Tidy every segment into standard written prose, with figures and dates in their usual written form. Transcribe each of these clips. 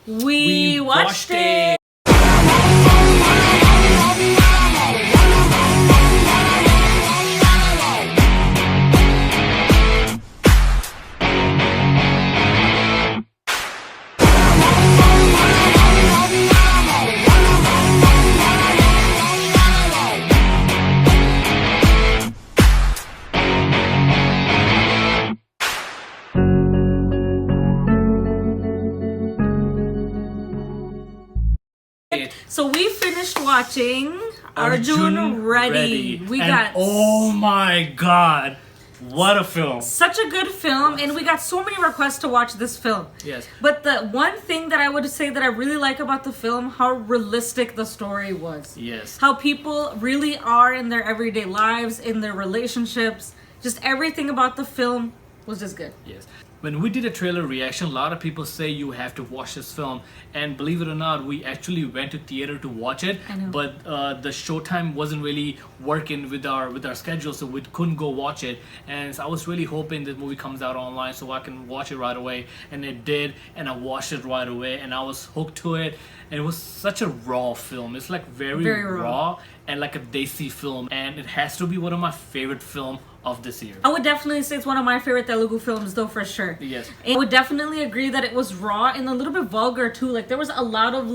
We watched it. So we finished watching Arjun Reddy. Oh my god, what a film! Such a good film, and we got so many requests to watch this film. Yes. But the one thing that I would say that I really like about the film, how realistic the story was. Yes. How people really are in their everyday lives, in their relationships. Just everything about the film was just good. Yes. When we did a trailer reaction, a lot of people say you have to watch this film, and believe it or not, we actually went to theater to watch it. I know. But the showtime wasn't really working with our schedule, so we couldn't go watch it. And so I was really hoping this movie comes out online so I can watch it right away, and it did, and I watched it right away, and I was hooked to it. And it was such a raw film. It's like very raw and like a desi film, and it has to be one of my favorite film of this year. I would definitely say it's one of my favorite Telugu films, though, for sure. Yes. And I would definitely agree that it was raw and a little bit vulgar too. Like there was a lot of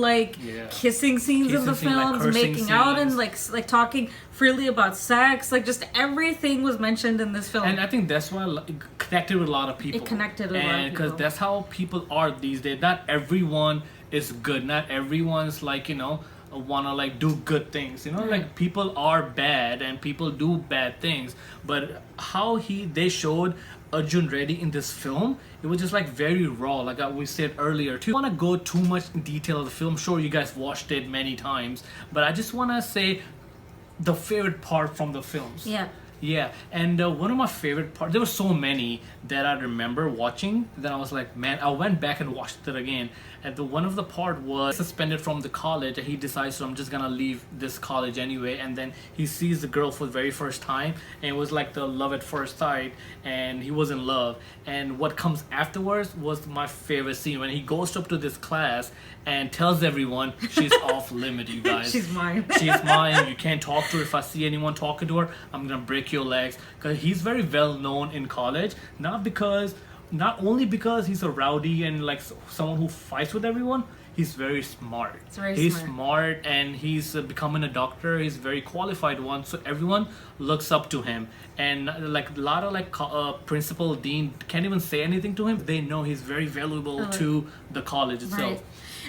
kissing scenes in the films, making out, and like talking freely about sex. Like just everything was mentioned in this film. And I think that's why it connected with a lot of people. It connected with a lot of people. Because that's how people are these days. Not everyone is good. Not everyone's wanna do good things, like people are bad and people do bad things, but how they showed Arjun Reddy in this film, it was just very raw, like we said earlier too. I don't want to go too much in detail of the film. Sure, you guys watched it many times, but I just want to say the favorite part from the films. Yeah, and one of my favorite parts, there were so many that I remember watching that I was like, man, I went back and watched it again. And one of the part was suspended from the college, and he decides, so I'm just gonna leave this college anyway. And then he sees the girl for the very first time, and it was like the love at first sight, and he was in love. And what comes afterwards was my favorite scene, when he goes up to this class and tells everyone she's off limit, you guys. She's mine. She's mine. You can't talk to her. If I see anyone talking to her, I'm gonna break your legs. Because he's very well known in college, not only because he's a rowdy and someone who fights with everyone. He's very smart. He's smart, and he's becoming a doctor. He's a very qualified one, so everyone looks up to him. And a lot of principal, dean can't even say anything to him. They know he's very valuable to the college itself. Right.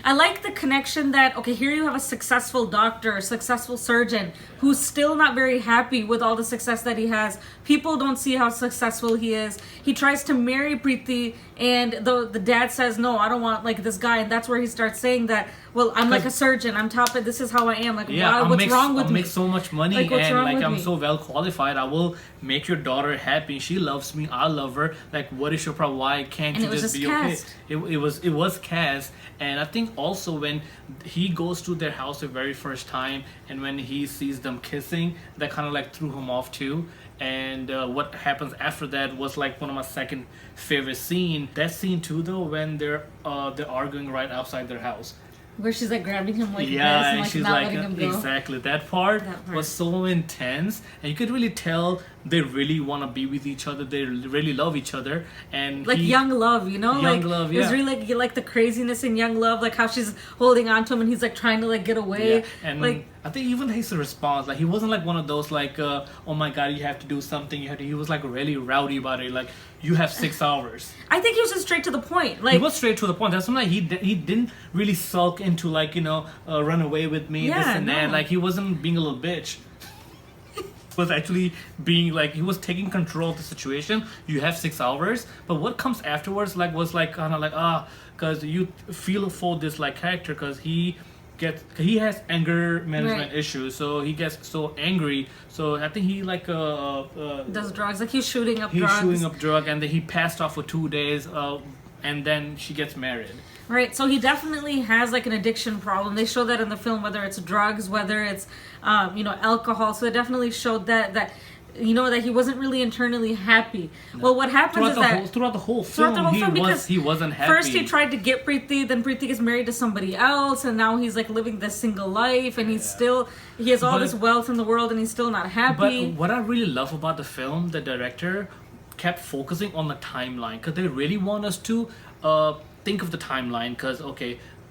I like the connection that, okay, here you have a successful doctor, a successful surgeon who's still not very happy with all the success that he has. People don't see how successful he is. He tries to marry Preeti, and the dad says, no, I don't want this guy. And that's where he starts saying that, well, I'm like a surgeon. I'm top, and this is how I am. What's wrong with me? I make so much money, and I'm so well qualified. I will make your daughter happy. She loves me. I love her. What is your problem? Why can't you just be cast. Okay? It was cast, and I think also when he goes to their house the very first time, and when he sees them kissing, that kind of threw him off too. And what happens after that was one of my second favorite scene. That scene too, though, when they're arguing right outside their house. Where she's grabbing him this and and she's not letting him go. Exactly. That part was so intense, and you could really tell they really want to be with each other. They really love each other, and young love, Young love, yeah. It was really the craziness in young love, how she's holding on to him and he's trying to get away. Yeah. And I think even his response, he wasn't one of those oh my god, you have to do something. He was really rowdy about it. You have 6 hours. I think he was just straight to the point. He was straight to the point. That's something he didn't really sulk into run away with me, this and that. He wasn't being a little bitch. Was actually being he was taking control of the situation. You have 6 hours, but what comes afterwards was because you feel for this character, because he has anger management issues, so he gets so angry. So I think he does drugs. He's shooting up drugs, and then he passed off for 2 days, and then she gets married. Right, so he definitely has an addiction problem. They show that in the film, whether it's drugs, whether it's alcohol. So they definitely showed that that he wasn't really internally happy. Well, what happens is that throughout the whole film, he wasn't happy. First he tried to get Preeti, then Preeti gets married to somebody else, and now he's like living this single life, and he has all this wealth in the world, and he's still not happy. But what I really love about the film, the director kept focusing on the timeline, because they really want us to think of the timeline, because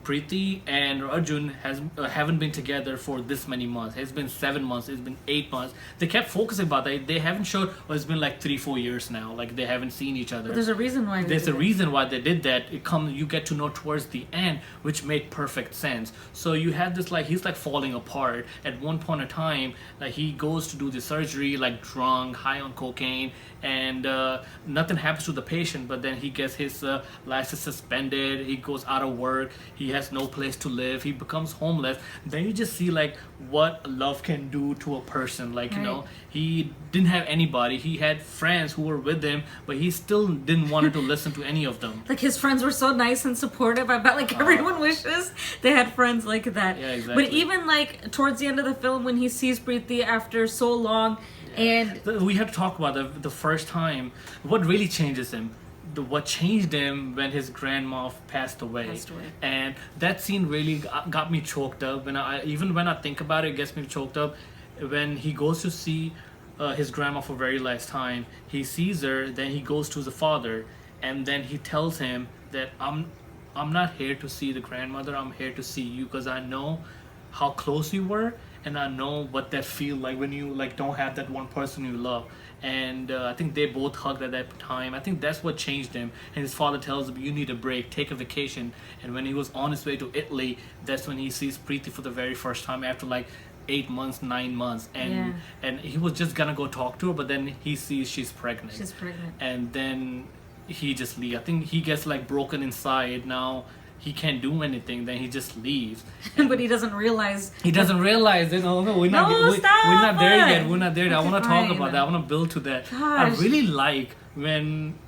Preeti and Arjun haven't been together for this many months. It's been 7 months. It's been 8 months. They kept focusing about that. They haven't showed. It's been like 3-4 years now. Like they haven't seen each other. But there's a reason why. They did that. You get to know towards the end, which made perfect sense. So you have this he's like falling apart. At one point in time, he goes to do the surgery like drunk, high on cocaine, and nothing happens to the patient. But then he gets his license suspended. He goes out of work. He has no place to live. He becomes homeless. Then you just see what love can do to a person. He didn't have anybody. He had friends who were with him, but he still didn't want to listen to any of them. His friends were so nice and supportive. I bet everyone wishes they had friends like that. Yeah, exactly. But even towards the end of the film, when he sees Preeti after so long, and we have to talk about the first time. What really changes him? What changed him when his grandma passed away. And that scene really got me choked up. When I think about it, it gets me choked up. When he goes to see his grandma for very last time, he sees her, then he goes to the father, and then he tells him that I'm not here to see the grandmother, I'm here to see you, because I know how close you were, and I know what that feel like when you don't have that one person you love. And I think they both hugged at that time. I think that's what changed him. And his father tells him, you need a break, take a vacation. And when he was on his way to Italy, that's when he sees Preeti for the very first time after 8 months, 9 months. And he was just gonna go talk to her, but then he sees she's pregnant. And then he just leaves. I think he gets broken inside now. He can't do anything, then he just leaves. But he doesn't realize. We're not there yet. We're not there yet. I want to talk about that. I want to build to that. Gosh. I really like when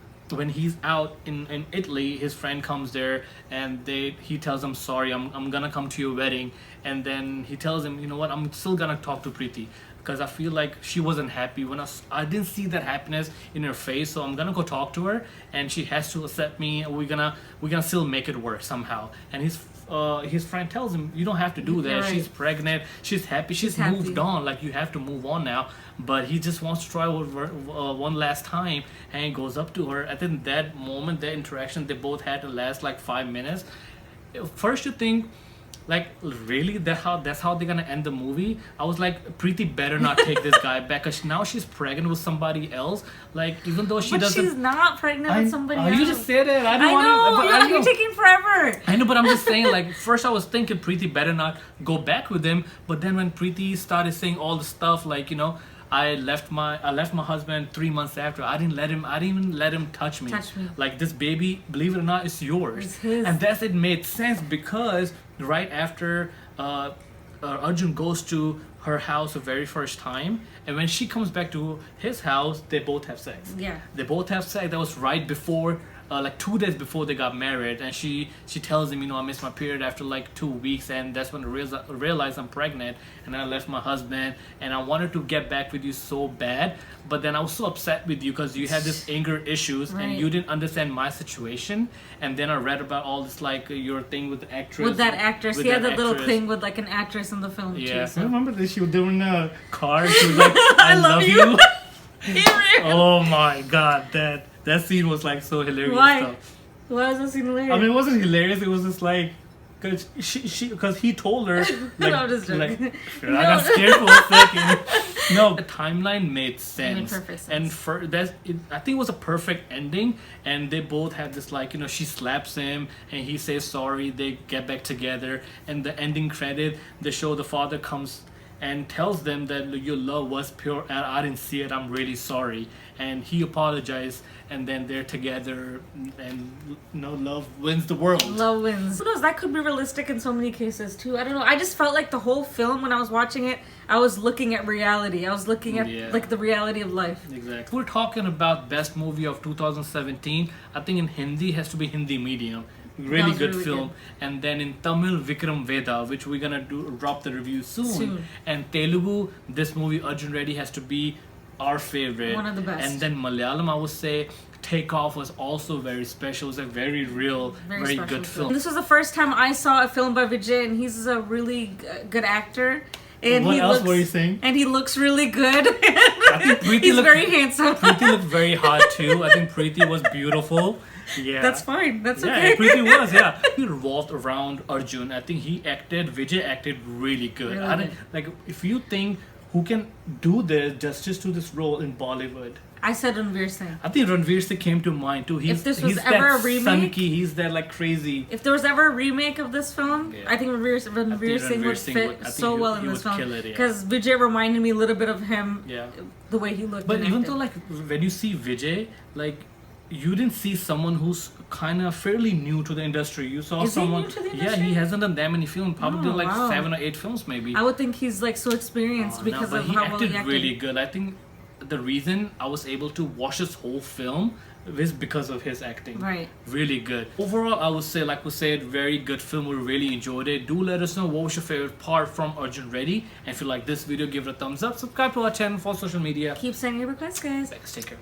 he's out in Italy, his friend comes there, and he tells him, sorry, I'm gonna come to your wedding. And then he tells him, you know what, I'm still gonna talk to Preeti, because I feel like she wasn't happy when I didn't see that happiness in her face, so I'm gonna go talk to her, and she has to accept me, and we're gonna still make it work somehow. And his friend tells him, you don't have to do that. Right. She's pregnant, she's happy, she's moved on, you have to move on now. But he just wants to try one last time, and he goes up to her. I think that moment, that interaction they both had to last 5 minutes. First you think, really? That's how they're gonna end the movie? I was like, Preeti better not take this guy back, because now she's pregnant with somebody else. Even though but she's not pregnant with somebody else. You just said it. I know. You're taking forever. I know, but I'm just saying, first I was thinking Preeti better not go back with him, but then when Preeti started saying all the stuff, I left my husband 3 months after. I didn't even let him touch me. This baby, believe it or not, is yours. It's his. And it made sense, because right after Arjun goes to her house the very first time, and when she comes back to his house, they both have sex. Yeah. They both have sex. That was right before 2 days before they got married, and she tells him, I missed my period after 2 weeks, and that's when I realized I'm pregnant, and I left my husband, and I wanted to get back with you so bad, but then I was so upset with you because you had this anger issues, right. and you didn't understand my situation. And then I read about all this your thing with the actress. With that actress, he had that little thing with an actress in the film too. So. I remember this. She was doing a car. She was like, I love you. Oh my god, that scene was so hilarious. Why? Why was that scene hilarious? I mean, it wasn't hilarious. It was just because because he told her I'm just joking. I got scared for a second. No, the timeline made sense. It made perfect sense. I think it was a perfect ending, and they both had this she slaps him, and he says sorry. They get back together, and the ending credit, they show the father comes and tells them that your love was pure and I didn't see it, I'm really sorry. And he apologized, and then they're together, and love wins the world. Love wins. Who knows, that could be realistic in so many cases too. I don't know. I just felt like the whole film, when I was watching it, I was looking at reality. I was looking at the reality of life. Exactly. We're talking about best movie of 2017. I think in Hindi has to be Hindi medium. Really good film. And then in Tamil, Vikram Veda, which we're gonna drop the review soon. And Telugu, this movie Arjun Reddy has to be our favorite. One of the best. And then Malayalam, I would say, Takeoff was also very special. It was a very real, very special good film. This was the first time I saw a film by Vijay, and he's a really good actor. And What else were you saying? And he looks really good. I think Preeti He's looked, very handsome. Preeti looked very hot too. I think Preeti was beautiful. Yeah. That's fine. That's Yeah, okay. Preeti was, yeah. He revolved around Arjun. I think Vijay acted really good. Really I good. think, like, if you think who can do this justice to this role in Bollywood, I said Ranveer Singh. I think Ranveer Singh came to mind too. If this was he's ever that a remake- sunky, he's that like crazy. If there was ever a remake of this film, Yeah. I think Ranveer Singh Ranveer would Singh fit would- I think so he- well he in this would film. kill it, yeah. Because Vijay reminded me a little bit of him, Yeah. the way he looked. But and even acted. though, like, when you see Vijay, like, you didn't see someone who's kind of fairly new to the industry. You saw Is he someone. new to the Yeah, industry? he hasn't done that many films. Probably Oh, like wow. 7 or 8 films, maybe. I would think he's like so experienced No, because but of he how well acted he acted. really good. I think the reason I was able to watch this whole film is because of his acting. Right. Really good. Overall, I would say, like we said, very good film. We really enjoyed it. Do let us know what was your favorite part from Arjun Reddy. And if you like this video, give it a thumbs up. Subscribe to our channel for social media. Keep sending your requests, guys. Thanks. Take care.